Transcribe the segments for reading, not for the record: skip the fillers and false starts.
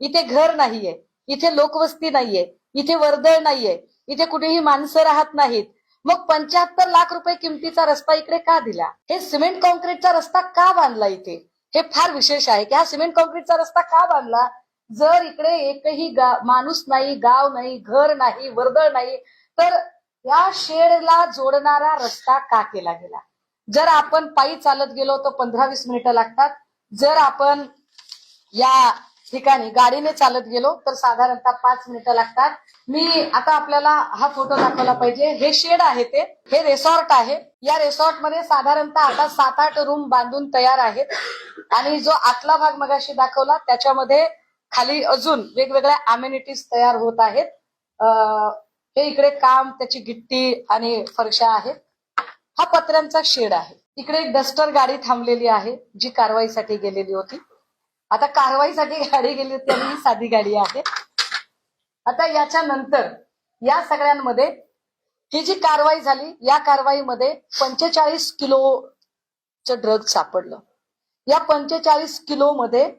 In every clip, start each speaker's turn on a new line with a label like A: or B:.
A: इथे घर नाहीये, इथे लोकवस्ती नाहीये, इथे वर्दळ नाहीये, इथे कुठेही माणसं राहत नाहीत. मग 75 लाख रुपये किमतीचा रस्ता इकडे का दिला? हे सिमेंट कॉन्क्रीटचा रस्ता का बांधला इथे? हे फार विशेष आहे की हा सिमेंट कॉन्क्रीटचा रस्ता का बांधला? जर इकडे एकही माणूस नाही, गाव नाही, घर नाही, वर्दळ नाही, तर या शेडला जोडणारा रस्ता का केला गेला? जर आपण पायी चालत गेलो तर 15-20 मिनिटं लागतात. जर आपण या ठिकाणी गाडीने चालत गेलो तर साधारणतः 5 मिनिटं लागतात. मी आता आपल्याला हा फोटो दाखवला पाहिजे. हे शेड आहे, हे रिसॉर्ट आहे. या रिसॉर्ट मध्ये साधारणतः आता 7-8 रूम बांधून तयार आहेत आणि जो आतला भाग मगाशी दाखवला त्याच्यामध्ये खाली अजून वेगवेगळ्या अमेनिटीज तयार होत आहेत. हे इकडे काम, त्याची गिट्टी आणि फरशा आहेत. हा पत्र्यांचा शेड आहे. इकडे एक डस्टर गाडी थांबलेली आहे जी कारवाईसाठी गेलेली होती. आता कारवाईसाठी गाडी गेली होती आणि ही साधी गाडी आहे. आता याच्या नंतर या सगळ्यांमध्ये ही जी कारवाई झाली, या कारवाईमध्ये 45 किलोचं ड्रग सापडलं. या 45 किलो मध्ये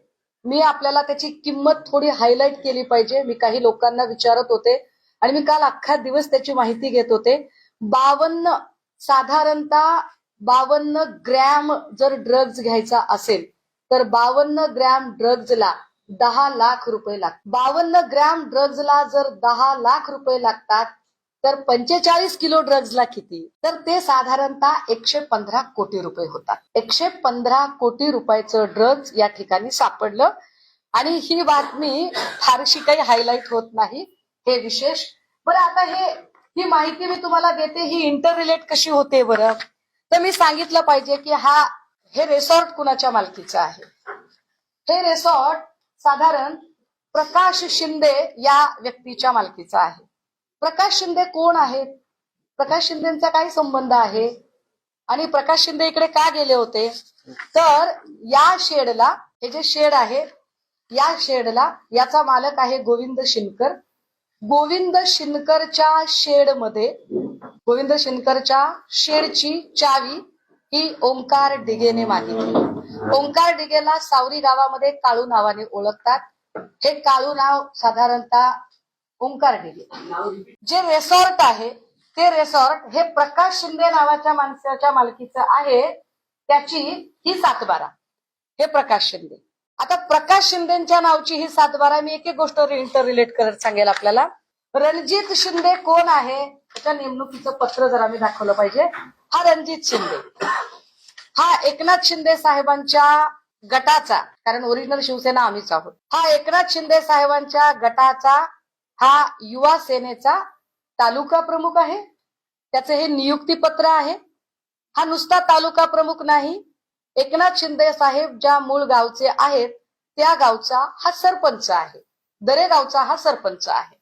A: मी आपल्याला त्याची किंमत थोडी हायलाइट केली पाहिजे. मी काही लोकांना विचारत होते आणि मी काल अख्खा दिवस त्याची माहिती घेत होते. साधारणतः 52 ग्रॅम जर ड्रग्ज घ्यायचा असेल तर 52 ग्रॅम ड्रग्जला 10 लाख रुपये लागतात. 52 ग्रॅम ड्रग्जला जर 10 लाख रुपये लागतात तर 45 किलो ड्रग्जला किती? तर ते साधारणतः 115 कोटी रुपये होतात. 115 कोटी रुपयाचं ड्रग्ज या ठिकाणी सापडलं आणि ही बातमी फारशी काही हायलाइट होत नाही, हे विशेष. बरं, आता ही माहिती मी तुम्हाला देते, ही इंटर रिलेट कशी होते बरं? तर मी सांगितलं पाहिजे की हे रिसॉर्ट कुणाच्या मालकीचं आहे. हे रिसॉर्ट साधारण प्रकाश शिंदे या व्यक्तीच्या मालकीचं आहे. प्रकाश शिंदे कोण आहेत? प्रकाश शिंदेचा काय संबंध आहे आणि प्रकाश शिंदे इकडे का गेले होते? तर या शेडला, हे जे शेड आहे, या शेडला याचा मालक आहे गोविंद शिनकर. गोविंद शिनकरच्या शेडमध्ये, गोविंद शिनकरच्या शेडची चावी ही ओंकार डिगेने मागितली. ओंकार डिगेला सावरी गावामध्ये काळू नावाने ओळखतात. हे काळू नाव साधारणतः ओंकार डिगे. जे रिसॉर्ट आहे ते रिसॉर्ट हे प्रकाश शिंदे नावाच्या माणसाच्या मालकीचं आहे. त्याची ही 7/12, हे प्रकाश शिंदे. आता प्रकाश शिंदेच्या नावची ही 7/12 मी एक एक गोष्ट इंटर रिलेट करत सांगेल आपल्याला. रणजित शिंदे कोण आहे? त्याच्या नेमणुकीचं पत्र जर आम्ही दाखवलं पाहिजे. हा रणजित शिंदे हा एकनाथ शिंदे साहेबांच्या गटाचा, कारण ओरिजिनल शिवसेना आम्हीच आहोत, हा एकनाथ शिंदे साहेबांच्या गटाचा हा युवा सेनेचा तालुका प्रमुख आहे. त्याचे हे नियुक्ती पत्र आहे. हा नुसता तालुका प्रमुख नाही, एकनाथ शिंदे साहेब ज्या मूळ गावचे आहेत त्या गावचा हा सरपंच आहे. दरेगावचा हा सरपंच आहे.